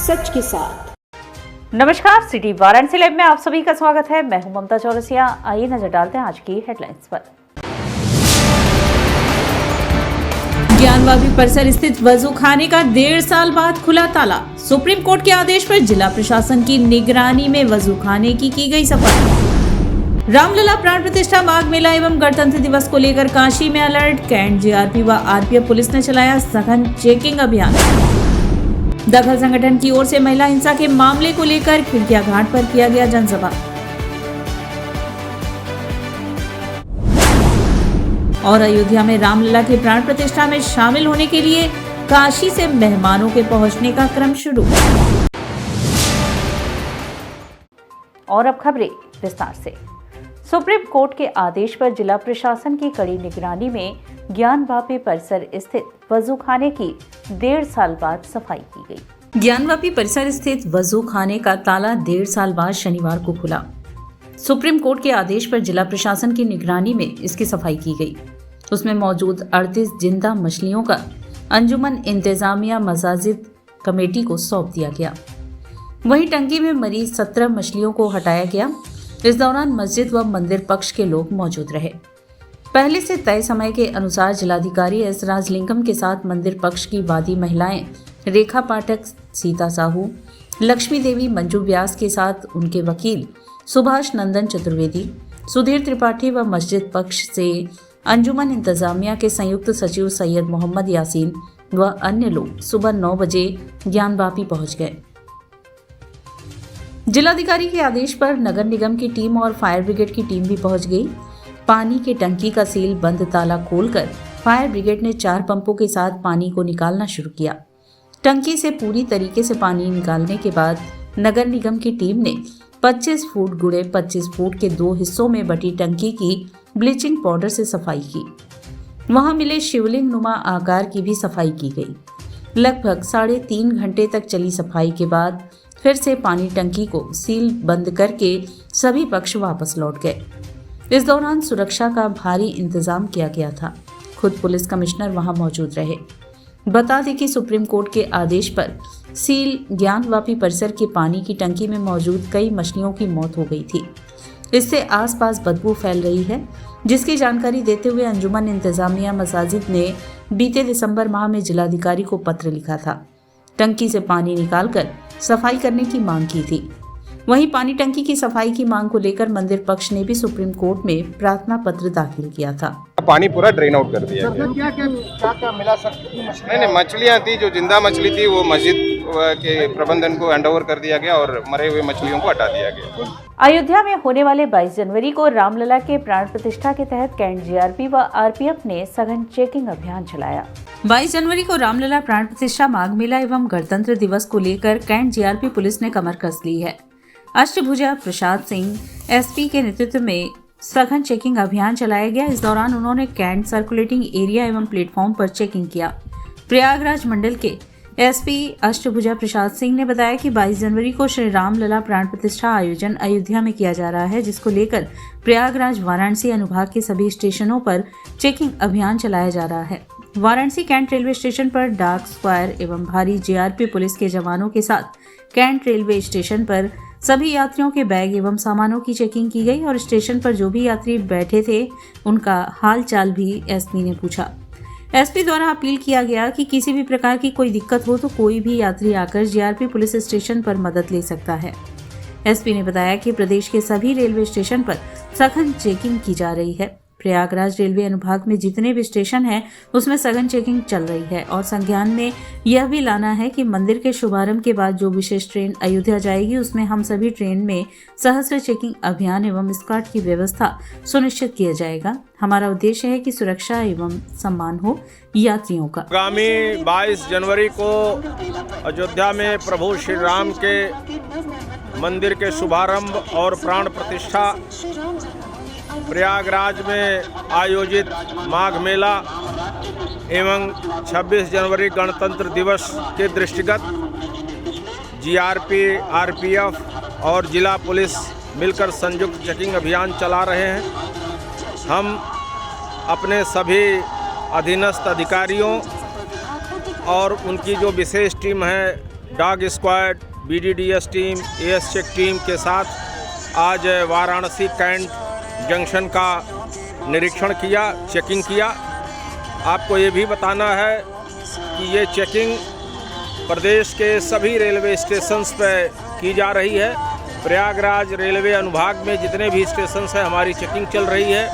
सच के साथ। नमस्कार, सिटी वाराणसी लाइव में आप सभी का स्वागत है। मैं हूं ममता चौरसिया। आइए नजर डालते हैं आज की हेडलाइंस पर। ज्ञानवापी परिसर स्थित वजू खाने का 1.5 साल बाद खुला ताला। सुप्रीम कोर्ट के आदेश पर जिला प्रशासन की निगरानी में वजू खाने की गई सफाई। रामलला प्राण प्रतिष्ठा माघ मेला एवं गणतंत्र दिवस को लेकर काशी में अलर्ट। कैंट जीआरपी व आरपीएफ पुलिस ने चलाया सघन चेकिंग अभियान। दखल संगठन की ओर से महिला हिंसा के मामले को लेकर खिड़किया घाट पर किया गया जनसभा। और अयोध्या में रामलला की प्राण प्रतिष्ठा में शामिल होने के लिए काशी से मेहमानों के पहुंचने का क्रम शुरू। और अब खबरें विस्तार से। सुप्रीम कोर्ट के आदेश पर जिला प्रशासन की कड़ी निगरानी में ज्ञानवापी परिसर स्थित वजू खाने की 1.5 साल बाद सफाई की गई। ज्ञानवापी परिसर स्थित वजू खाने का ताला 1.5 साल बाद शनिवार को खुला। सुप्रीम कोर्ट के आदेश पर जिला प्रशासन की निगरानी में इसकी सफाई की गई। उसमें मौजूद 38 जिंदा मछलियों का अंजुमन इंतजामिया मसाजिद कमेटी को सौंप दिया गया। वहीं टंकी में मरी 17 मछलियों को हटाया गया। इस दौरान मस्जिद व मंदिर पक्ष के लोग मौजूद रहे। पहले से तय समय के अनुसार जिलाधिकारी एस राजलिंगम के साथ मंदिर पक्ष की वादी महिलाएं रेखा पाठक, सीता साहू, लक्ष्मी देवी, मंजू व्यास के साथ उनके वकील सुभाष नंदन चतुर्वेदी, सुधीर त्रिपाठी व मस्जिद पक्ष से अंजुमन इंतजामिया के संयुक्त सचिव सैयद मोहम्मद यासीन व अन्य लोग सुबह 9 बजे ज्ञानवापी पहुंच गए। जिलाधिकारी के आदेश पर नगर निगम की टीम और फायर ब्रिगेड की टीम भी पहुंच गई। पानी की टंकी का सील बंद ताला खोलकर फायर ब्रिगेड ने 4 पंपों के साथ पानी को निकालना शुरू किया। टंकी से पूरी तरीके से पानी निकालने के बाद नगर निगम की टीम ने 25 फुट गुड़े 25 फुट के 2 हिस्सों में बटी टंकी की ब्लीचिंग पाउडर से सफाई की। वहां मिले शिवलिंग नुमा आकार की भी सफाई की गई। लगभग 3.5 घंटे तक चली सफाई के बाद फिर से पानी टंकी को सील बंद करके सभी पक्ष वापस लौट गए। इस दौरान सुरक्षा का भारी इंतजाम किया गया था। खुद पुलिस कमिश्नर वहां मौजूद रहे। बता दें कि सुप्रीम कोर्ट के आदेश पर सील ज्ञानवापी परिसर के पानी की टंकी में मौजूद कई मछलियों की मौत हो गई थी। इससे आसपास बदबू फैल रही है, जिसकी जानकारी देते हुए अंजुमन इंतजामिया मसाजिद ने बीते दिसंबर माह में जिलाधिकारी को पत्र लिखा था। टंकी से पानी निकालकर सफाई करने की मांग की थी। वहीं पानी टंकी की सफाई की मांग को लेकर मंदिर पक्ष ने भी सुप्रीम कोर्ट में प्रार्थना पत्र दाखिल किया था। पानी पूरा ड्रेन आउट कर दिया गया। क्या मिला सर? नहीं, मछलियाँ थी, जो जिंदा मछली थी वो मस्जिद के प्रबंधन को हैंडओवर कर दिया गया और मरे हुए मछलियों को हटा दिया गया। अयोध्या में होने वाले 22 जनवरी को रामलला के प्राण प्रतिष्ठा के तहत कैंट जीआरपी व आरपीएफ ने सघन चेकिंग अभियान चलाया। 22 जनवरी को रामलला प्राण प्रतिष्ठा माघ मेला एवं गणतंत्र दिवस को लेकर कैंट जीआरपी पुलिस ने कमर कस ली है। अष्टभुजा प्रसाद सिंह एसपी के नेतृत्व में सघन चेकिंग अभियान चलाया गया। इस दौरान उन्होंने कैंट सर्कुलेटिंग एरिया एवं प्लेटफॉर्म पर चेकिंग किया। प्रयागराज मंडल के एसपी अष्टभुजा प्रसाद सिंह ने बताया कि 22 जनवरी को श्री रामलला प्राण प्रतिष्ठा आयोजन अयोध्या में किया जा रहा है, जिसको लेकर प्रयागराज वाराणसी अनुभाग के सभी स्टेशनों पर चेकिंग अभियान चलाया जा रहा है। वाराणसी कैंट रेलवे स्टेशन पर डाक स्क्वायर एवं भारी जीआरपी पुलिस के जवानों के साथ कैंट रेलवे स्टेशन पर सभी यात्रियों के बैग एवं सामानों की चेकिंग की गई और स्टेशन पर जो भी यात्री बैठे थे उनका हाल चाल भी एसपी ने पूछा। एसपी द्वारा अपील किया गया कि किसी भी प्रकार की कोई दिक्कत हो तो कोई भी यात्री आकर जीआरपी पुलिस स्टेशन पर मदद ले सकता है। एसपी ने बताया कि प्रदेश के सभी रेलवे स्टेशन पर सघन चेकिंग की जा रही है। प्रयागराज रेलवे अनुभाग में जितने भी स्टेशन हैं उसमें सघन चेकिंग चल रही है और संज्ञान में यह भी लाना है कि मंदिर के शुभारंभ के बाद जो विशेष ट्रेन अयोध्या जाएगी उसमें हम सभी ट्रेन में सहस्त्र चेकिंग अभियान एवं स्कॉट की व्यवस्था सुनिश्चित किया जाएगा। हमारा उद्देश्य है कि सुरक्षा एवं सम्मान हो यात्रियों का। आगामी 22 जनवरी को अयोध्या में प्रभु श्री राम के मंदिर के शुभारंभ और प्राण प्रतिष्ठा, प्रयागराज में आयोजित माघ मेला एवं 26 जनवरी गणतंत्र दिवस के दृष्टिगत जीआरपी, आरपीएफ और जिला पुलिस मिलकर संयुक्त चेकिंग अभियान चला रहे हैं। हम अपने सभी अधीनस्थ अधिकारियों और उनकी जो विशेष टीम है dog squad, BDDS team, AS check team के साथ आज वाराणसी कैंट जंक्शन का निरीक्षण किया, चेकिंग किया। आपको ये भी बताना है कि ये चेकिंग प्रदेश के सभी रेलवे स्टेशंस पे की जा रही है। प्रयागराज रेलवे अनुभाग में जितने भी स्टेशन हैं हमारी चेकिंग चल रही है।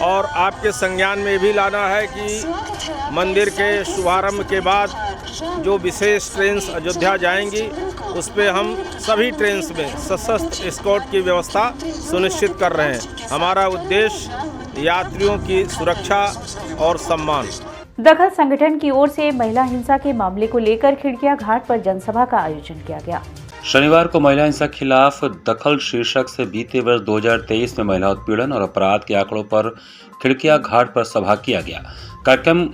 और आपके संज्ञान में भी लाना है कि मंदिर के शुभारंभ के बाद जो विशेष ट्रेन्स अयोध्या जाएंगी उस पे हम सभी ट्रेन्स में सशस्त्र एस्कॉर्ट की व्यवस्था सुनिश्चित कर रहे हैं। हमारा उद्देश्य यात्रियों की सुरक्षा और सम्मान। दखल संगठन की ओर से महिला हिंसा के मामले को लेकर खिड़किया घाट पर जनसभा का आयोजन किया गया। शनिवार को महिला हिंसा खिलाफ दखल शीर्षक से बीते वर्ष 2023 में महिला उत्पीड़न और अपराध के आंकड़ों पर खिड़किया घाट पर सभा किया गया। कार्यक्रम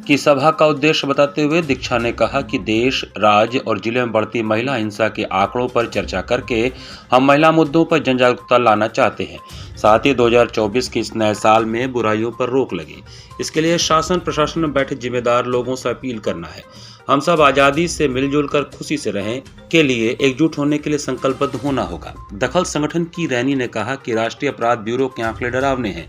की सभा का उद्देश्य बताते हुए दीक्षा ने कहा कि देश, राज्य और जिले में बढ़ती महिला हिंसा के आंकड़ों पर चर्चा करके हम महिला मुद्दों पर जन जागरूकता लाना चाहते हैं। साथ ही 2024 के इस नए साल में बुराइयों पर रोक लगे, इसके लिए शासन प्रशासन में बैठे जिम्मेदार लोगों से अपील करना है। हम सब आज़ादी से मिलजुल कर खुशी से रहें के लिए एकजुट होने के लिए संकल्पबद्ध होना होगा। दखल संगठन की रैनी ने कहा कि राष्ट्रीय अपराध ब्यूरो के आंकड़े डरावने हैं।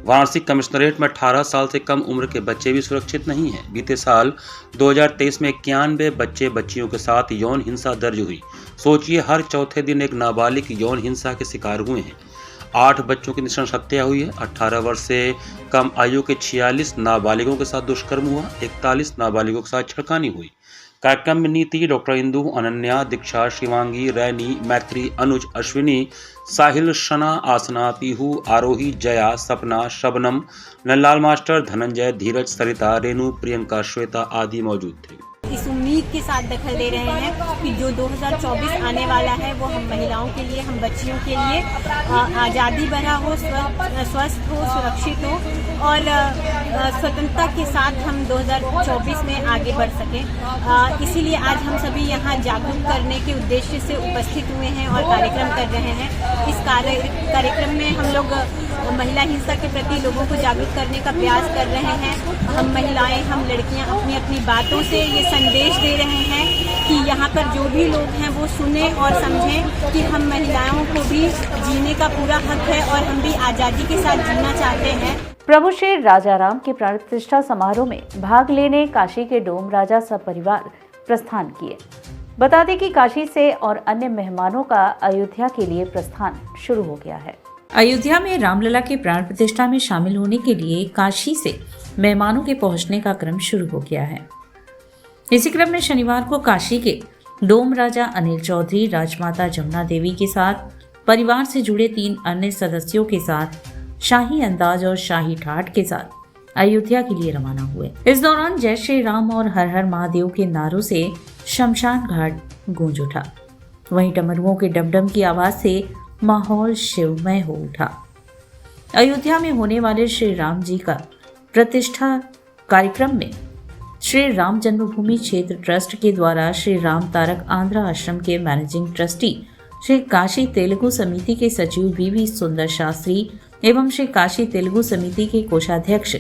वाराणसी कमिश्नरेट में 18 साल से कम उम्र के बच्चे भी सुरक्षित नहीं हैं। बीते साल 2023 में 91 बच्चे बच्चियों के साथ यौन हिंसा दर्ज हुई। सोचिए, हर चौथे दिन एक नाबालिग यौन हिंसा के शिकार हुए हैं। 8 बच्चों की नृशंस हत्या हुई है। 18 वर्ष से कम आयु के 46 नाबालिगों के साथ दुष्कर्म हुआ। 41 नाबालिगों के साथ छेड़खानी हुई। कार्यक्रम में नीति, डॉक्टर इंदु, अनन्या, दीक्षा, शिवांगी, रैनी, मैत्री, अनुज, अश्विनी, साहिल, शना, आसना, पीहू, आरोही, जया, सपना, शबनम, नंदलाल मास्टर, धनंजय, धीरज, सरिता, रेणु, प्रियंका, श्वेता आदि मौजूद थे। इस उम्मीद के साथ दखल दे रहे हैं कि जो 2024 आने वाला है वो हम महिलाओं के लिए, हम बच्चियों के लिए आज़ादी भरा हो, स्वस्थ हो, सुरक्षित हो और स्वतंत्रता के साथ हम 2024 में आगे बढ़ सकें। इसीलिए आज हम सभी यहाँ जागरूक करने के उद्देश्य से उपस्थित हुए हैं और कार्यक्रम कर रहे हैं। इस कार्यक्रम में हम लोग महिला हिंसा के प्रति लोगों को जागरूक करने का प्रयास कर रहे हैं। हम महिलाएं, हम लड़कियां अपनी अपनी बातों से ये संदेश दे रहे हैं कि यहाँ पर जो भी लोग हैं वो सुने और समझें कि हम महिलाओं को भी जीने का पूरा हक है और हम भी आज़ादी के साथ जीना चाहते हैं। प्रभु श्री राजाराम के प्राण प्रतिष्ठा समारोह में भाग लेने काशी के डोम राजा सपरिवार प्रस्थान किए। बता दें कि काशी से और अन्य मेहमानों का अयोध्या के लिए प्रस्थान शुरू हो गया है। अयोध्या में रामलला के प्राण प्रतिष्ठा में शामिल होने के लिए काशी से मेहमानों के पहुंचने का क्रम शुरू हो गया है। इसी क्रम में शनिवार को काशी के डोम राजा अनिल चौधरी राजमाता जमुना देवी के साथ परिवार से जुड़े 3 अन्य सदस्यों के साथ शाही अंदाज और शाही ठाट के साथ अयोध्या के लिए रवाना हुए। इस दौरान जय श्री राम और हर हर महादेव के नारों से शमशान घाट गूंज उठा। वहीं डमरुओं के डमडम की आवाज से माहौल शिवमय हो उठा। अयोध्या में होने वाले श्री राम जी का प्रतिष्ठा कार्यक्रम में श्री राम जन्मभूमि क्षेत्र ट्रस्ट के द्वारा श्री राम तारक आंध्र आश्रम के मैनेजिंग ट्रस्टी श्री काशी तेलुगु समिति के सचिव वीवी सुंदर शास्त्री एवं श्री काशी तेलुगु समिति के कोषाध्यक्ष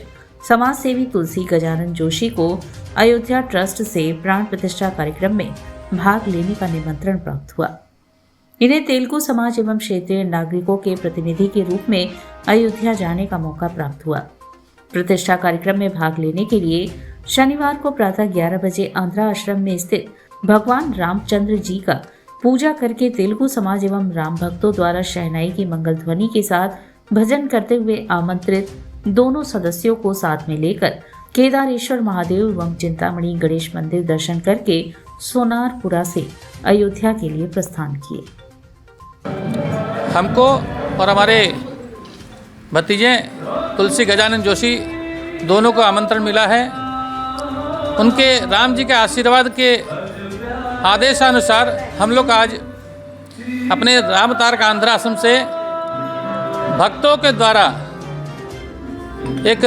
समाज सेवी तुलसी गजानन जोशी को अयोध्या ट्रस्ट से प्राण प्रतिष्ठा कार्यक्रम में भाग लेने का निमंत्रण प्राप्त हुआ। इन्हें तेलुगु समाज एवं क्षेत्रीय नागरिकों के प्रतिनिधि के रूप में अयोध्या जाने का मौका प्राप्त हुआ। प्रतिष्ठा कार्यक्रम में भाग लेने के लिए शनिवार को प्रातः 11 बजे आंध्रा आश्रम में स्थित भगवान रामचंद्र जी का पूजा करके तेलुगु समाज एवं राम भक्तों द्वारा शहनाई की मंगल ध्वनि के साथ भजन करते हुए आमंत्रित दोनों सदस्यों को साथ में लेकर केदारेश्वर महादेव एवं चिंतामणि गणेश मंदिर दर्शन करके सोनारपुरा से अयोध्या के लिए प्रस्थान किए। हमको और हमारे भतीजे तुलसी गजानन जोशी दोनों को आमंत्रण मिला है। उनके राम जी के आशीर्वाद के आदेशानुसार हम लोग आज अपने राम तारक आंध्र आश्रम से भक्तों के द्वारा एक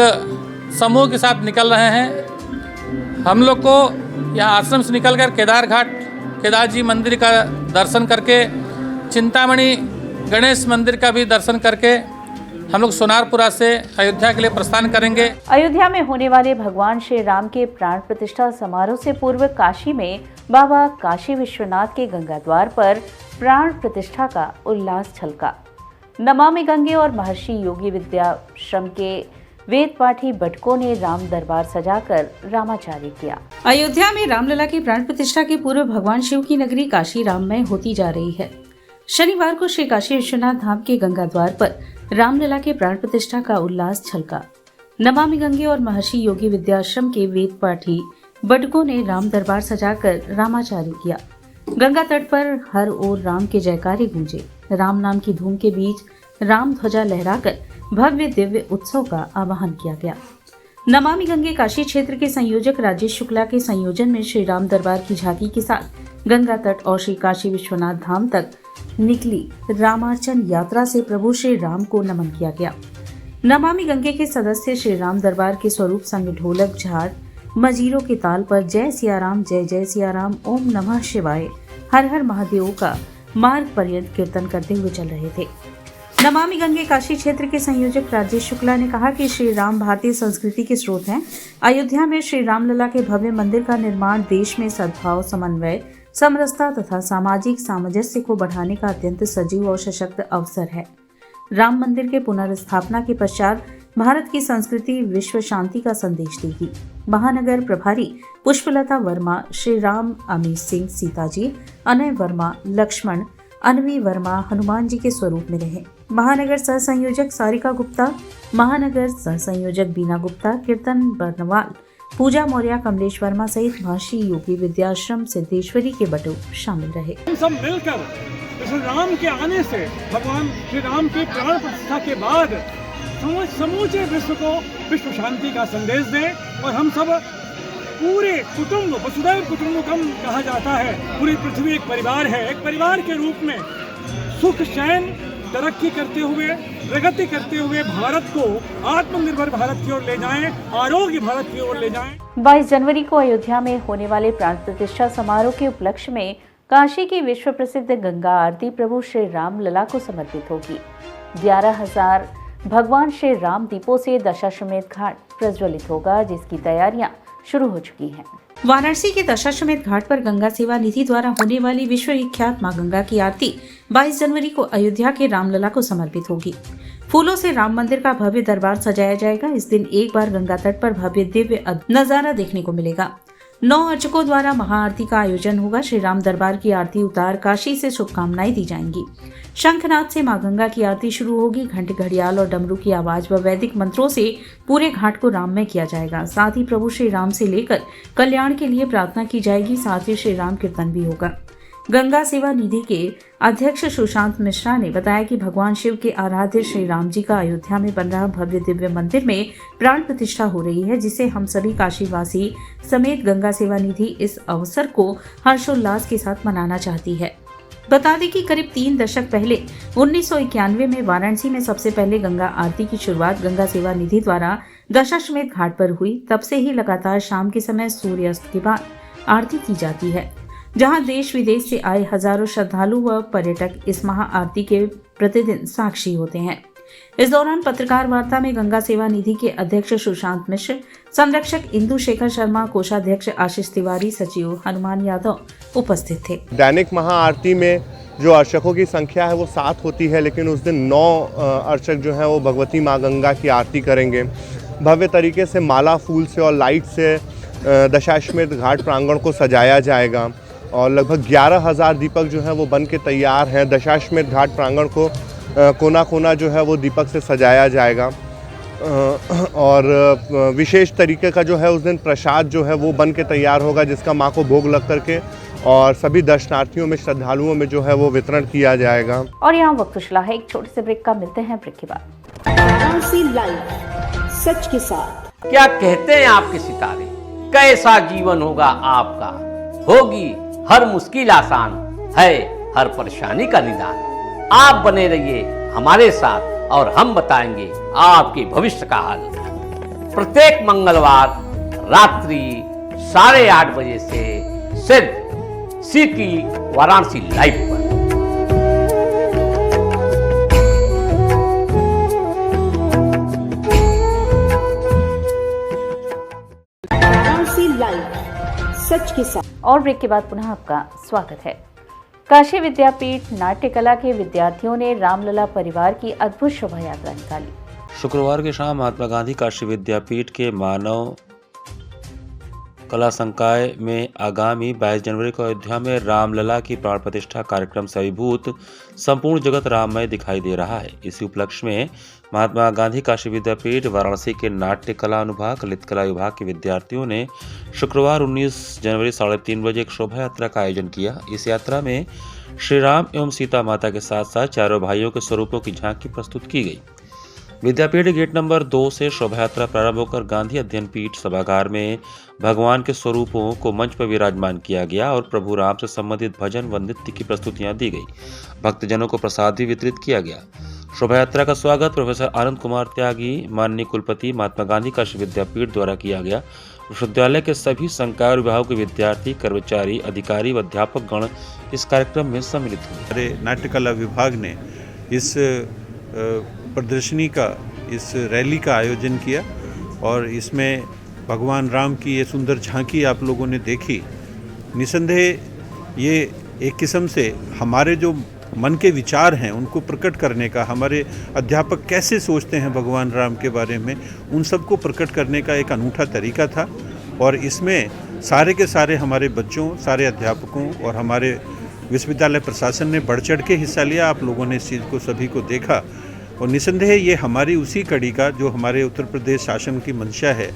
समूह के साथ निकल रहे हैं। हम लोग को यहाँ आश्रम से निकलकर केदार जी मंदिर का दर्शन करके चिंतामणि गणेश मंदिर का भी दर्शन करके हम लोग सोनारपुरा से अयोध्या के लिए प्रस्थान करेंगे। अयोध्या में होने वाले भगवान श्री राम के प्राण प्रतिष्ठा समारोह से पूर्व काशी में बाबा काशी विश्वनाथ के गंगा द्वार पर प्राण प्रतिष्ठा का उल्लास छलका। नमामि गंगे और महर्षि योगी विद्याश्रम के वेद पाठी बटकों ने राम दरबार सजाकर रामाचार्य किया। अयोध्या में रामलला की प्राण प्रतिष्ठा के पूर्व भगवान शिव की नगरी काशी राममय होती जा रही है। शनिवार को श्री काशी विश्वनाथ धाम के गंगा द्वार पर रामलला के प्राण प्रतिष्ठा का उल्लास छलका। नमामि गंगे और महर्षि योगी विद्याश्रम के वेद पाठी बटकों ने राम दरबार सजाकर रामाचार्य किया। गंगा तट पर हर ओर राम के जयकारे गूंजे। राम नाम की धूम के बीच राम ध्वजा लहराकर भव्य दिव्य उत्सव का आवाहन किया गया। नमामि गंगे काशी क्षेत्र के संयोजक राजेश शुक्ला के संयोजन में श्री राम दरबार की झांकी के साथ गंगा तट और श्री काशी विश्वनाथ धाम तक निकली रामार्चन यात्रा से प्रभु श्री राम को नमन किया गया। नमामि गंगे के सदस्य श्री राम दरबार के स्वरूप संग ढोलक, झाड़, मजीरों के ताल पर जय सिया राम, जय जय सिया राम, ओम नमः शिवाय, हर हर महादेव का मार्ग पर्यंत कीर्तन करते हुए चल रहे थे। नमामि गंगे काशी क्षेत्र के संयोजक राजेश शुक्ला ने कहा कि श्री राम भारतीय संस्कृति के स्रोत हैं। अयोध्या में श्री रामलला के भव्य मंदिर का निर्माण देश में सद्भाव, समन्वय, समरसता तथा सामाजिक सामंजस्य को बढ़ाने का अत्यंत सजीव और सशक्त अवसर है। राम मंदिर के पुनर्स्थापना के पश्चात भारत की संस्कृति विश्व शांति का संदेश देगी। महानगर प्रभारी पुष्पलता वर्मा श्री राम, अमित सिंह सीताजी, अनय वर्मा लक्ष्मण, अनवी वर्मा हनुमान जी के स्वरूप में रहे। महानगर सह संयोजक सारिका गुप्ता, महानगर सह संयोजक बीना गुप्ता, कीर्तन बर्नवाल, पूजा मौर्य, कमलेश वर्मा सहित महर्षि योगी विद्याश्रम सिद्धेश्वरी के बटू शामिल रहे। हम सब मिलकर श्री राम के आने से, भगवान श्री राम के प्राण प्रतिष्ठा के बाद समूचे विश्व को विश्व शांति का संदेश दें और हम सब पूरे कुटुंब, वसुधैव कुटुंबकम कहा जाता है, पूरी पृथ्वी एक परिवार है। एक परिवार के रूप में सुख, चैन, तरक्की करते हुए, प्रगति करते हुए भारत को आत्मनिर्भर भारत की ओर ले जाएं, आरोग्य भारत की ओर ले जाएं। 22 जनवरी को अयोध्या में होने वाले प्राण प्रतिष्ठा समारोह के उपलक्ष्य में काशी की विश्व प्रसिद्ध गंगा आरती प्रभु श्री राम लला को समर्पित होगी। 11,000 भगवान श्री राम दीपों से दशाश्वमेध घाट प्रज्वलित होगा, जिसकी तैयारियां शुरू हो चुकी हैं। वाराणसी के दशाश्वमेध घाट पर गंगा सेवा निधि द्वारा होने वाली विश्व विख्यात मां गंगा की आरती 22 जनवरी को अयोध्या के रामलला को समर्पित होगी। फूलों से राम मंदिर का भव्य दरबार सजाया जाएगा। इस दिन एक बार गंगा तट पर भव्य दिव्य नजारा देखने को मिलेगा। 9 अर्चकों द्वारा महाआरती का आयोजन होगा। श्री राम दरबार की आरती उतार काशी से शुभकामनाएं दी जाएंगी। शंखनाद से मां गंगा की आरती शुरू होगी। घंट, घड़ियाल और डमरू की आवाज व वैदिक मंत्रों से पूरे घाट को राममय किया जाएगा। साथ ही प्रभु श्री राम से लेकर कल्याण के लिए प्रार्थना की जाएगी। साथ ही श्री राम कीर्तन भी होगा। गंगा सेवा निधि के अध्यक्ष सुशांत मिश्रा ने बताया कि भगवान शिव के आराध्य श्री राम जी का अयोध्या में बन रहा भव्य दिव्य मंदिर में प्राण प्रतिष्ठा हो रही है, जिसे हम सभी काशीवासी समेत गंगा सेवा निधि इस अवसर को हर्षोल्लास के साथ मनाना चाहती है। बता दें कि करीब 3 दशक पहले 1991 में वाराणसी में सबसे पहले गंगा आरती की शुरुआत गंगा सेवा निधि द्वारा दशाश्वमेध घाट पर हुई। तब से ही लगातार शाम के समय सूर्यास्त के बाद आरती की जाती है, जहां देश विदेश से आए हजारों श्रद्धालु व पर्यटक इस महा आरती के प्रतिदिन साक्षी होते हैं। इस दौरान पत्रकार वार्ता में गंगा सेवा निधि के अध्यक्ष सुशांत मिश्र, संरक्षक इंदु शेखर शर्मा, कोषाध्यक्ष आशीष तिवारी, सचिव हनुमान यादव उपस्थित थे। दैनिक महाआरती में जो अर्चकों की संख्या है वो 7 होती है, लेकिन उस दिन 9 अर्चक जो हैं वो भगवती माँ गंगा की आरती करेंगे। भव्य तरीके से माला, फूल से और लाइट से दशाश्वमेध घाट प्रांगण को सजाया जाएगा और लगभग 11,000 दीपक जो है वो बन के तैयार हैं। दशाश्वमेध घाट प्रांगण को कोना कोना जो है वो दीपक से सजाया जाएगा और विशेष तरीके का जो है उस दिन प्रसाद जो है वो बन के तैयार होगा, जिसका माँ को भोग लग करके और सभी दर्शनार्थियों में, श्रद्धालुओं में जो है वो वितरण किया जाएगा। और यहाँ वक्त उछला है एक छोटे से ब्रेक का, मिलते हैं ब्रेक के बाद। वाराणसी लाइव, सच के साथ। क्या कहते हैं आपके सितारे, कैसा जीवन होगा आपका, होगी हर मुश्किल आसान, है हर परेशानी का निदान। आप बने रहिए हमारे साथ और हम बताएंगे आपके भविष्य का हाल। प्रत्येक मंगलवार रात्रि 8:30 बजे से सिर्फ सिटी वाराणसी लाइव पर। के साथ। और ब्रेक के बाद पुनः आपका स्वागत है। काशी विद्यापीठ नाट्य कला के विद्यार्थियों ने रामलला परिवार की अद्भुत शोभा यात्रा निकाली। शुक्रवार की शाम महात्मा गांधी काशी विद्यापीठ के मानव कला संकाय में आगामी 22 जनवरी को अयोध्या में रामलला की प्राण प्रतिष्ठा कार्यक्रम से अभिभूत संपूर्ण जगत राममय दिखाई दे रहा है। इसी उपलक्ष्य में महात्मा गांधी काशी विद्यापीठ वाराणसी के नाट्य कला अनुभाग ललित कला विभाग के विद्यार्थियों ने शुक्रवार 19 जनवरी 3:30 बजे एक शोभा यात्रा का आयोजन किया। इस यात्रा में श्री राम एवं सीता माता के साथ साथ चारों भाइयों के स्वरूपों की झांकी प्रस्तुत की गई। विद्यापीठ गेट नंबर 2 से शोभा यात्रा प्रारंभ होकर गांधी अध्ययन पीठ सभागार में भगवान के स्वरूपों को मंच पर विराजमान किया गया और प्रभु राम से संबंधित भजन व नृत्य की प्रस्तुतियां दी गई। भक्तजनों को प्रसाद भी वितरित किया गया। शोभा यात्रा का स्वागत प्रोफेसर आनंद कुमार त्यागी माननीय कुलपति महात्मा गांधी काशी विद्यापीठ द्वारा किया गया। विश्वविद्यालय के सभी संकाय और विभागों के विद्यार्थी, कर्मचारी, अधिकारी व अध्यापक गण इस कार्यक्रम में सम्मिलित हुए। हमारे नाट्य कला विभाग ने इस प्रदर्शनी का, इस रैली का आयोजन किया और इसमें भगवान राम की ये सुंदर झांकी आप लोगों ने देखी। निसंदेह ये एक किस्म से हमारे जो मन के विचार हैं उनको प्रकट करने का, हमारे अध्यापक कैसे सोचते हैं भगवान राम के बारे में, उन सबको प्रकट करने का एक अनूठा तरीका था। और इसमें सारे के सारे हमारे बच्चों, सारे अध्यापकों और हमारे विश्वविद्यालय प्रशासन ने बढ़ चढ़ के हिस्सा लिया। आप लोगों ने इस चीज़ को, सभी को देखा और निसंदेह ये हमारी उसी कड़ी का, जो हमारे उत्तर प्रदेश शासन की मंशा है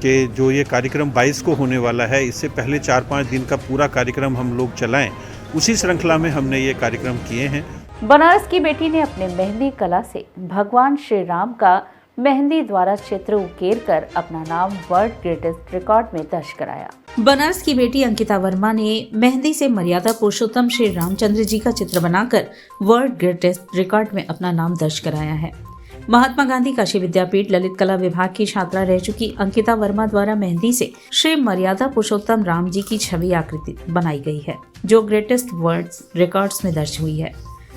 कि जो ये कार्यक्रम 22 को होने वाला है, इससे पहले 4-5 दिन का पूरा कार्यक्रम हम लोग चलाएं, उसी श्रृंखला में हमने ये कार्यक्रम किए हैं। बनारस की बेटी ने अपने मेहंदी कला से भगवान श्री राम का मेहंदी द्वारा चित्र उकेर कर अपना नाम वर्ल्ड ग्रेटेस्ट रिकॉर्ड में दर्ज कराया। बनारस की बेटी अंकिता वर्मा ने मेहंदी से मर्यादा पुरुषोत्तम श्री रामचंद्र जी का चित्र बनाकर वर्ल्ड ग्रेटेस्ट रिकॉर्ड में अपना नाम दर्ज कराया है। महात्मा गांधी काशी विद्यापीठ ललित कला विभाग की छात्रा रह चुकी अंकिता वर्मा द्वारा मेहंदी से श्री मर्यादा पुरुषोत्तम राम जी की छवि आकृति बनाई गई है, जो ग्रेटेस्ट वर्ल्ड रिकॉर्ड्स में दर्ज हुई है।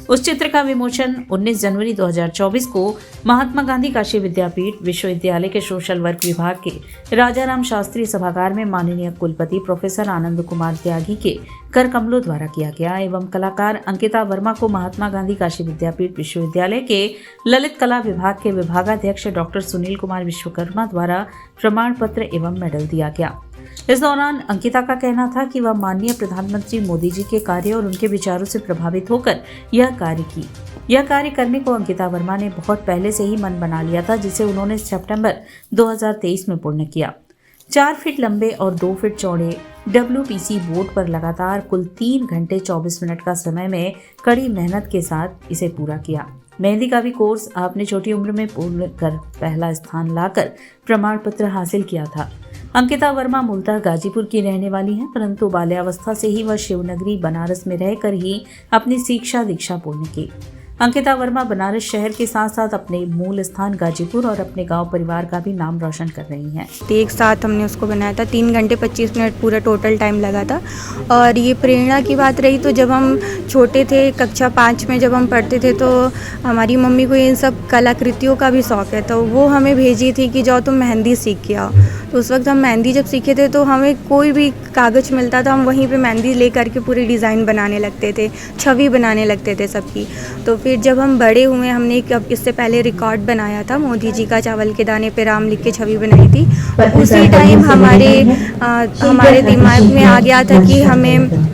उस चित्र का विमोचन 19 जनवरी 2024 को महात्मा गांधी काशी विद्यापीठ विश्वविद्यालय के सोशल वर्क विभाग के राजाराम शास्त्री सभागार में माननीय कुलपति प्रोफेसर आनंद कुमार त्यागी के कर कमलों द्वारा किया गया एवं कलाकार अंकिता वर्मा को महात्मा गांधी काशी विद्यापीठ विश्वविद्यालय के ललित कला विभाग के विभागाध्यक्ष डॉक्टर सुनील कुमार विश्वकर्मा द्वारा प्रमाण पत्र एवं मेडल दिया गया। इस दौरान अंकिता का कहना था कि वह माननीय प्रधानमंत्री मोदी जी के कार्य और उनके विचारों से प्रभावित होकर यह कार्य करने को अंकिता वर्मा ने बहुत पहले से ही मन बना लिया था, जिसे उन्होंने सितंबर 2023 में पूर्ण किया। 4 फीट लंबे और 2 फीट चौड़े WPC बोर्ड पर लगातार कुल 3 घंटे 24 मिनट का समय में कड़ी मेहनत के साथ इसे पूरा किया। मेहंदी का भी कोर्स आपने छोटी उम्र में पूर्ण कर पहला स्थान लाकर प्रमाण पत्र हासिल किया था। अंकिता वर्मा मूलतः गाजीपुर की रहने वाली हैं, परंतु बाल्यावस्था से ही वह शिवनगरी बनारस में रहकर ही अपनी शिक्षा दीक्षा पूर्ण की। अंकिता वर्मा बनारस शहर के साथ साथ अपने मूल स्थान गाजीपुर और अपने गांव परिवार का भी नाम रोशन कर रही हैं। एक साथ हमने उसको बनाया था, 3 घंटे 25 मिनट पूरा टोटल टाइम लगा था। और ये प्रेरणा की बात रही तो जब हम छोटे थे, कक्षा 5 में जब हम पढ़ते थे, तो हमारी मम्मी को इन सब कलाकृतियों का भी शौक़ है, तो वो हमें भेजी थी कि जाओ तुम मेहंदी सीख के आओ। तो उस वक्त हम मेहंदी जब सीखे थे तो हमें कोई भी कागज़ मिलता था, हम वहीं पे मेहंदी ले करके पूरी डिज़ाइन बनाने लगते थे, छवि बनाने लगते थे सबकी। तो फिर जब हम बड़े हुए, हमने इससे पहले रिकॉर्ड बनाया था, मोदी जी का चावल के दाने पे राम लिख के छवि बनाई थी। उसी टाइम हमारे दिमाग में आ गया था कि हमें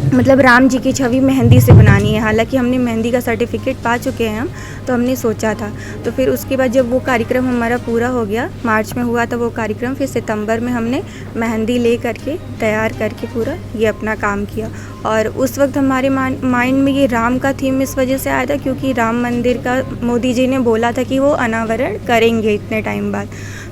मतलब राम जी की छवि मेहंदी से बनानी है। हालांकि हमने मेहंदी का सर्टिफिकेट पा चुके हैं हम, तो हमने सोचा था। तो फिर उसके बाद जब वो कार्यक्रम हमारा पूरा हो गया, मार्च में हुआ था वो कार्यक्रम, फिर सितंबर में हमने मेहंदी ले करके तैयार करके पूरा ये अपना काम किया। और उस वक्त हमारे माइंड में ये राम का थीम इस वजह से आया था क्योंकि राम मंदिर का मोदी जी ने बोला था कि वो अनावरण करेंगे इतने टाइम बाद।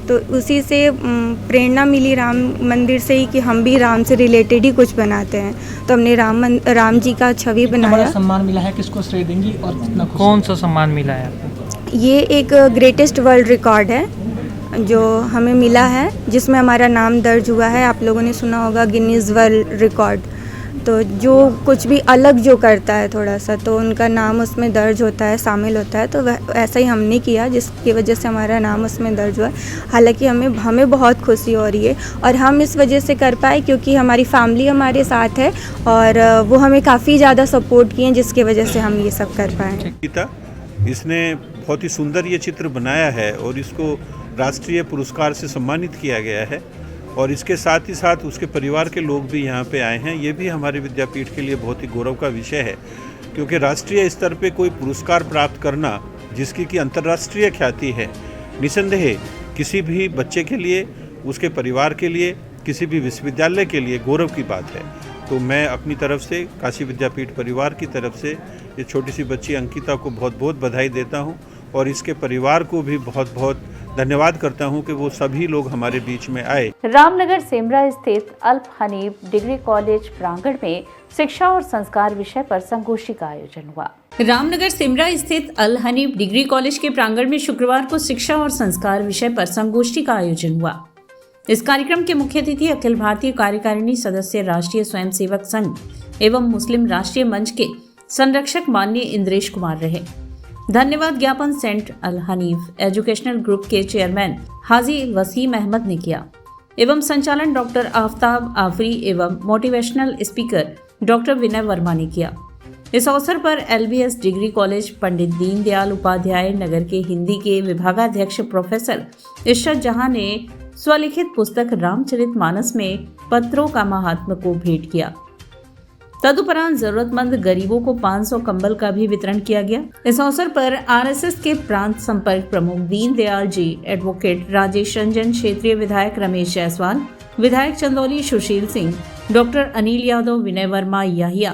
तो उसी से प्रेरणा मिली राम मंदिर से ही कि हम भी राम से रिलेटेड ही कुछ बनाते हैं। तो हमने राम जी का छवि बनाया। सम्मान मिला है, किसको श्रेय देंगी और कितना कौन सा सम्मान मिला है आपको? ये एक ग्रेटेस्ट वर्ल्ड रिकॉर्ड है जो हमें मिला है, जिसमें हमारा नाम दर्ज हुआ है। आप लोगों ने सुना होगा गिनीज वर्ल्ड रिकॉर्ड। तो जो कुछ भी अलग जो करता है थोड़ा सा, तो उनका नाम उसमें दर्ज होता है, शामिल होता है। तो ऐसा ही हमने किया, जिसकी वजह से हमारा नाम उसमें दर्ज हुआ। हालांकि हमें बहुत खुशी हो रही है, और हम इस वजह से कर पाए क्योंकि हमारी फैमिली हमारे साथ है और वो हमें काफ़ी ज़्यादा सपोर्ट किए, जिसकी वजह से हम ये सब कर पाए। इसने बहुत ही सुंदर ये चित्र बनाया है और इसको राष्ट्रीय पुरस्कार से सम्मानित किया गया है, और इसके साथ ही साथ उसके परिवार के लोग भी यहाँ पे आए हैं। ये भी हमारे विद्यापीठ के लिए बहुत ही गौरव का विषय है, क्योंकि राष्ट्रीय स्तर पे कोई पुरस्कार प्राप्त करना जिसकी कि अंतर्राष्ट्रीय ख्याति है, निसंदेह किसी भी बच्चे के लिए, उसके परिवार के लिए, किसी भी विश्वविद्यालय के लिए गौरव की बात है। तो मैं अपनी तरफ से, काशी विद्यापीठ परिवार की तरफ से ये छोटी सी बच्ची अंकिता को बहुत बहुत बधाई देता हूँ, और इसके परिवार को भी बहुत बहुत धन्यवाद करता हूं कि वो सभी लोग हमारे बीच में आए। रामनगर सेमरा स्थित अल्फ हनीफ डिग्री कॉलेज प्रांगण में शिक्षा और संस्कार विषय पर संगोष्ठी का आयोजन हुआ। रामनगर सेमरा स्थित अल हनीफ डिग्री कॉलेज के प्रांगण में शुक्रवार को शिक्षा और संस्कार विषय पर संगोष्ठी का आयोजन हुआ। इस कार्यक्रम के मुख्य अतिथि अखिल भारतीय कार्यकारिणी सदस्य राष्ट्रीय स्वयंसेवक संघ एवं मुस्लिम राष्ट्रीय मंच के संरक्षक माननीय इंद्रेश कुमार रहे। धन्यवाद ज्ञापन सेंट अल हनीफ एजुकेशनल ग्रुप के चेयरमैन हाजी वसीम अहमद ने किया एवं संचालन डॉक्टर आफ्ताब आफरी एवं मोटिवेशनल स्पीकर डॉक्टर विनय वर्मा ने किया। इस अवसर पर LBS degree college Pandit Deendayal Upadhyay नगर के हिंदी के विभागाध्यक्ष प्रोफेसर इशरत जहां ने स्वलिखित पुस्तक रामचरितमानस में पत्रों का महात्म्य को भेंट किया। तदुपरांत जरूरतमंद गरीबों को 500 कंबल का भी वितरण किया गया। इस अवसर पर आरएसएस के प्रांत संपर्क प्रमुख दीनदयाल जी, एडवोकेट राजेश रंजन, क्षेत्रीय विधायक रमेश जायसवाल, विधायक चंदौली सुशील सिंह, डॉक्टर अनिल यादव, विनय वर्मा, याहिया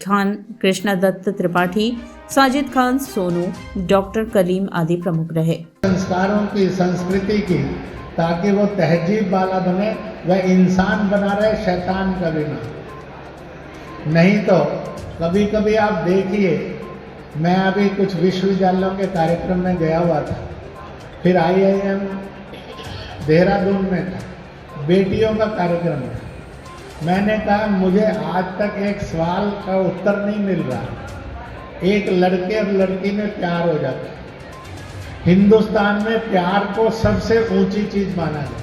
खान, कृष्णा दत्त त्रिपाठी, साजिद खान, सोनू, डॉक्टर कलीम आदि प्रमुख रहे। संस्कारों की, संस्कृति की, ताकि वो तहजीब वाला बने, वह इंसान बना रहे, शैतान कभी ना। नहीं तो कभी कभी आप देखिए, मैं अभी कुछ विश्वविद्यालयों के कार्यक्रम में गया हुआ था, फिर IIM देहरादून में था, बेटियों का कार्यक्रम था। मैंने कहा मुझे आज तक एक सवाल का उत्तर नहीं मिल रहा, एक लड़के और लड़की में प्यार हो जाता है। हिंदुस्तान में प्यार को सबसे ऊंची चीज माना जाता है।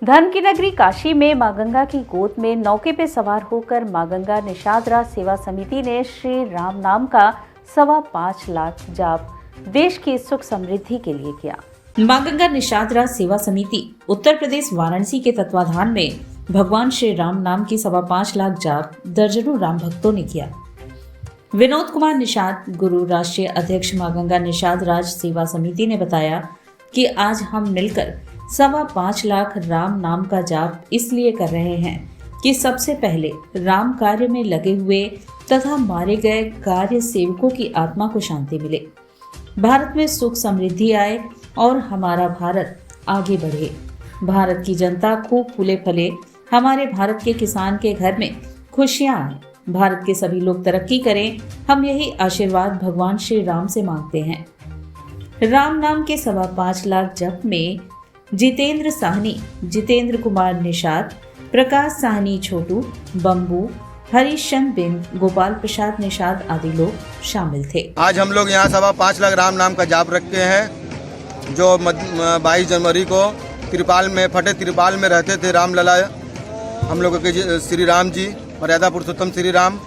धर्म की नगरी काशी में मां गंगा की गोद में नौके पे सवार होकर मां गंगा निषाद राज सेवा समिति ने श्री राम नाम का 5.25 लाख जाप देश की सुख समृद्धि के लिए किया। मां गंगा निषाद राज सेवा समिति उत्तर प्रदेश वाराणसी के तत्वाधान में भगवान श्री राम नाम की 5.25 लाख जाप दर्जनों राम भक्तों ने किया। विनोद कुमार निषाद, गुरु राष्ट्रीय अध्यक्ष मां गंगा निषाद राज सेवा समिति ने बताया कि आज हम मिलकर 5.25 लाख राम नाम का जाप इसलिए कर रहे हैं कि सबसे पहले राम कार्य में लगे हुए तथा मारे गए कार्य सेवकों की आत्मा को शांति मिले, भारत में सुख समृद्धि आए और हमारा भारत आगे बढ़े, भारत की जनता खूब फूले फले, हमारे भारत के किसान के घर में खुशियां आए, भारत के सभी लोग तरक्की करें। हम यही आशीर्वाद भगवान श्री राम से मांगते हैं। राम नाम के 5.25 लाख जप में जितेंद्र साहनी, जितेंद्र कुमार निषाद, प्रकाश साहनी छोटू, बम्बू, हरीश चंद बिंद, गोपाल प्रसाद निषाद आदि लोग शामिल थे। आज हम लोग यहाँ 5.25 लाख राम नाम का जाप रखे हैं, जो 22 जनवरी को त्रिपाल में, फटे त्रिपाल में रहते थे रामलला, हम लोगों के श्री राम जी, मर्यादा पुरुषोत्तम श्री राम,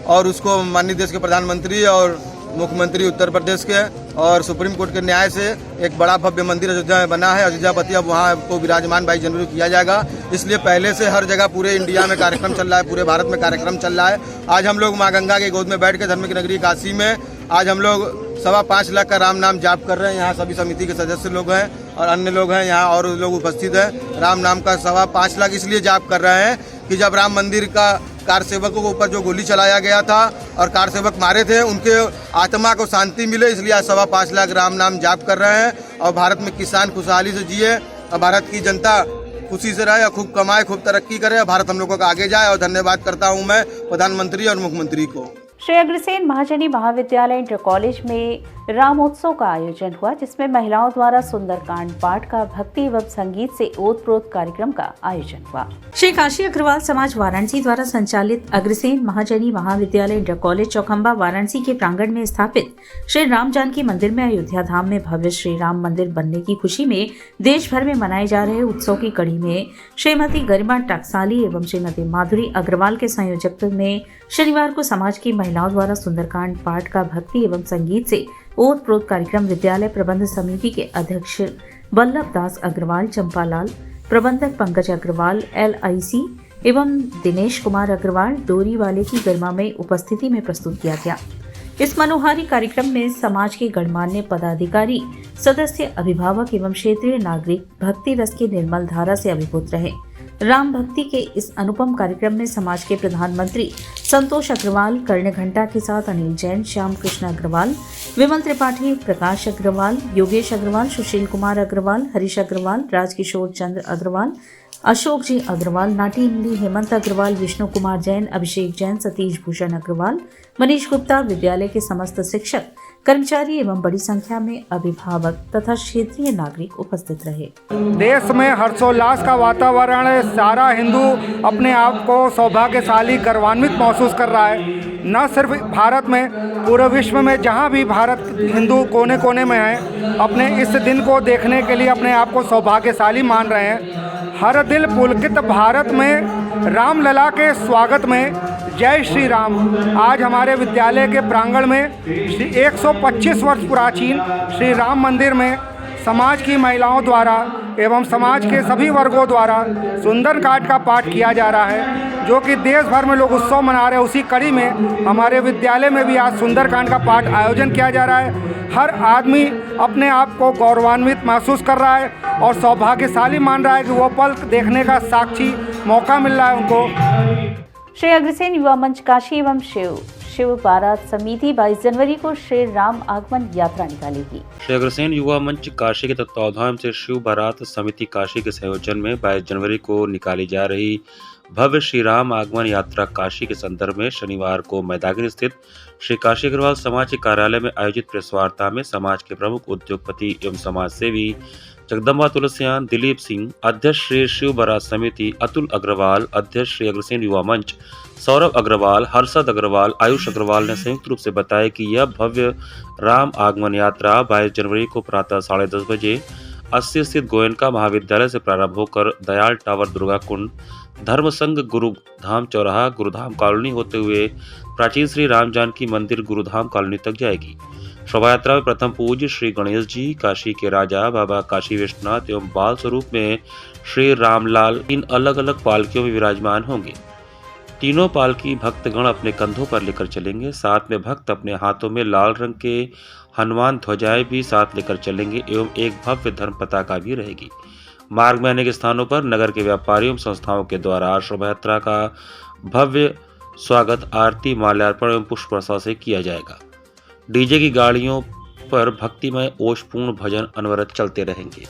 और उसको माननीय देश के प्रधानमंत्री और मुख्यमंत्री उत्तर प्रदेश के और सुप्रीम कोर्ट के न्याय से एक बड़ा भव्य मंदिर अयोध्या में बना है। अयोध्यापति अब वहाँ को विराजमान 22 जनवरी को किया जाएगा। इसलिए पहले से हर जगह पूरे इंडिया में कार्यक्रम चल रहा है, पूरे भारत में कार्यक्रम चल रहा है। आज हम लोग माँ गंगा की गोद में बैठ के धर्म की नगरी काशी में आज हम लोग 5.25 लाख का राम नाम जाप कर रहे हैं। यहाँ सभी समिति के सदस्य लोग हैं और अन्य लोग हैं यहाँ और लोग उपस्थित हैं। राम नाम का 5.25 लाख इसलिए जाप कर रहे हैं कि जब राम मंदिर का कार सेवकों के ऊपर जो गोली चलाया गया था और कार सेवक मारे थे, उनके आत्मा को शांति मिले, इसलिए आज 5.25 लाख राम नाम जाप कर रहे हैं। और भारत में किसान खुशहाली से जिए और भारत की जनता खुशी से रहे, खूब कमाए, खूब तरक्की करे और भारत हम लोगों का आगे जाए। और धन्यवाद करता हूं मैं प्रधानमंत्री और मुख्यमंत्री को। श्री अग्रसेन महाजनी महाविद्यालय इंटर कॉलेज में रामोत्सव का आयोजन हुआ, जिसमें महिलाओं द्वारा सुंदरकांड पाठ का भक्ति एवं संगीत से ओतप्रोत कार्यक्रम का आयोजन हुआ। श्री काशी अग्रवाल समाज वाराणसी द्वारा संचालित अग्रसेन महाजनी महाविद्यालय इंटर कॉलेज चौखंबा वाराणसी के प्रांगण में स्थापित श्री राम जानकी मंदिर में अयोध्या धाम में भव्य श्री राम मंदिर बनने की खुशी में देश भर में मनाए जा रहे उत्सव की कड़ी में श्रीमती गरिमा टकसाली एवं श्रीमती माधुरी अग्रवाल के संयोजकत्व में शनिवार को समाज की महिलाओं द्वारा सुंदरकांड पाठ का भक्ति एवं संगीत से ओतप्रोत कार्यक्रम विद्यालय प्रबंध समिति के अध्यक्ष वल्लभ दास अग्रवाल, चंपालाल, प्रबंधक पंकज अग्रवाल, LIC एवं दिनेश कुमार अग्रवाल डोरी वाले की गरिमामय उपस्थिति में प्रस्तुत किया गया। इस मनोहारी कार्यक्रम में समाज के गणमान्य पदाधिकारी, सदस्य, अभिभावक एवं क्षेत्रीय नागरिक भक्ति रस की निर्मल धारा से अभिभूत रहे। राम भक्ति के इस अनुपम कार्यक्रम में समाज के प्रधानमंत्री संतोष अग्रवाल, कर्ण घंटा के साथ अनिल जैन, श्याम कृष्ण अग्रवाल, विमल त्रिपाठी, प्रकाश अग्रवाल, योगेश अग्रवाल, सुशील कुमार अग्रवाल, हरीश अग्रवाल, राजकिशोर चंद्र अग्रवाल, अशोक जी अग्रवाल, नाटी इमली, हेमंत अग्रवाल, विष्णु कुमार जैन, अभिषेक जैन, सतीश भूषण अग्रवाल, मनीष गुप्ता, विद्यालय के समस्त शिक्षक, कर्मचारी एवं बड़ी संख्या में अभिभावक तथा क्षेत्रीय नागरिक उपस्थित रहे। देश में हर्षोल्लास का वातावरण है। सारा हिंदू अपने आप को सौभाग्यशाली, गर्वान्वित महसूस कर रहा है। न सिर्फ भारत में, पूरे विश्व में जहां भी भारत हिंदू कोने कोने में है, अपने इस दिन को देखने के लिए अपने आप को सौभाग्यशाली मान रहे हैं। हर दिल पुलकित भारत में रामलला के स्वागत में जय श्री राम। आज हमारे विद्यालय के प्रांगण में 125 वर्ष प्राचीन श्री राम मंदिर में समाज की महिलाओं द्वारा एवं समाज के सभी वर्गों द्वारा सुंदरकांड का पाठ किया जा रहा है, जो कि देश भर में लोग उत्सव मना रहे हैं। उसी कड़ी में हमारे विद्यालय में भी आज सुंदरकांड का पाठ आयोजन किया जा रहा है। हर आदमी अपने आप को गौरवान्वित महसूस कर रहा है और सौभाग्यशाली मान रहा है कि वो पल देखने का साक्षी मौका मिल रहा है उनको। श्री अग्रसेन युवा मंच काशी एवं शिव बारात समिति 22 जनवरी को श्री राम आगमन यात्रा निकालेगी। श्री अग्रसेन युवा मंच काशी के तत्वावधान से शिव बारात समिति काशी के संयोजन में 22 जनवरी को निकाली जा रही भव्य श्री राम आगमन यात्रा काशी के संदर्भ में शनिवार को मैदागिरी स्थित श्री काशी अग्रवाल समाज के कार्यालय में आयोजित प्रेस वार्ता में समाज के प्रमुख उद्योगपति एवं समाज सेवी जगदम्बा तुलसियान, दिलीप सिंह, अध्यक्ष श्री शिव बारात समिति अतुल अग्रवाल, अध्यक्ष श्री अग्रसेन युवा मंच सौरभ अग्रवाल, हर्षद अग्रवाल, आयुष अग्रवाल ने संयुक्त रूप से बताया कि यह भव्य राम आगमन यात्रा 22 जनवरी को प्रातः 10:30 बजे 80 स्थित गोयनका महाविद्यालय से प्रारंभ होकर दयाल टावर, दुर्गा कुंड, धर्म संघ गुरुधाम चौराहा, गुरुधाम कॉलोनी होते हुए प्राचीन श्री राम जानकी मंदिर गुरुधाम कॉलोनी तक जाएगी। शोभा यात्रा में प्रथम पूज्य श्री गणेश जी, काशी के राजा बाबा काशी विश्वनाथ एवं बाल स्वरूप में श्री रामलाल इन अलग अलग पालकियों में विराजमान होंगे। तीनों पालकी भक्तगण अपने कंधों पर लेकर चलेंगे। साथ में भक्त अपने हाथों में लाल रंग के हनुमान ध्वजाएं भी साथ लेकर चलेंगे एवं एक भव्य धर्म पताका भी रहेगी। मार्ग में अनेक स्थानों पर नगर के व्यापारियों संस्थाओं के द्वारा शोभा यात्रा का भव्य स्वागत, आरती, माल्यार्पण एवं पुष्प वर्षा से किया जाएगा। डीजे की गाड़ियों पर भक्तिमय ओजपूर्ण भजन अनवरत चलते रहेंगे।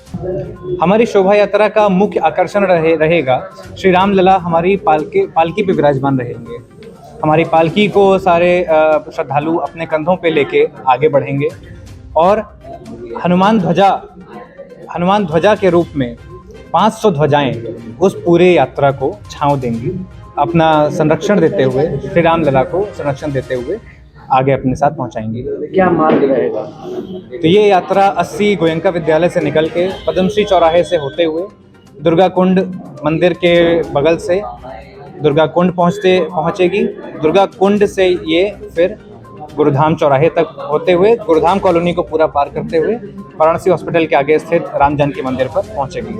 हमारी शोभा यात्रा का मुख्य आकर्षण रहेगा श्री रामलला हमारी पालकी पे विराजमान रहेंगे। हमारी पालकी को सारे श्रद्धालु अपने कंधों पे लेके आगे बढ़ेंगे और हनुमान ध्वजा के रूप में 500 ध्वजाएं उस पूरे यात्रा को छांव देंगी, अपना संरक्षण देते हुए, श्री रामलला को संरक्षण देते हुए आगे अपने साथ पहुंचाएंगे। क्या मार्ग रहेगा? तो ये यात्रा 80 गोयनका विद्यालय से निकल के पद्मश्री चौराहे से होते हुए दुर्गा कुंड मंदिर के बगल से दुर्गा कुंड पहुंचेगी। दुर्गा कुंड से ये फिर गुरुधाम चौराहे तक होते हुए गुरुधाम कॉलोनी को पूरा पार करते हुए वाराणसी हॉस्पिटल के आगे स्थित राम जानकी मंदिर पर पहुंचेगी।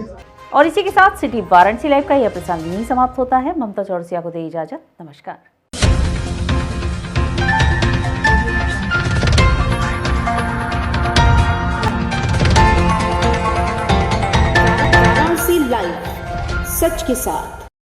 और इसी के साथ सिटी वाराणसी लाइव का यह प्रसारण यहीं समाप्त होता है। ममता चौरसिया को दे इजाजत। नमस्कार। लाइव सच के साथ।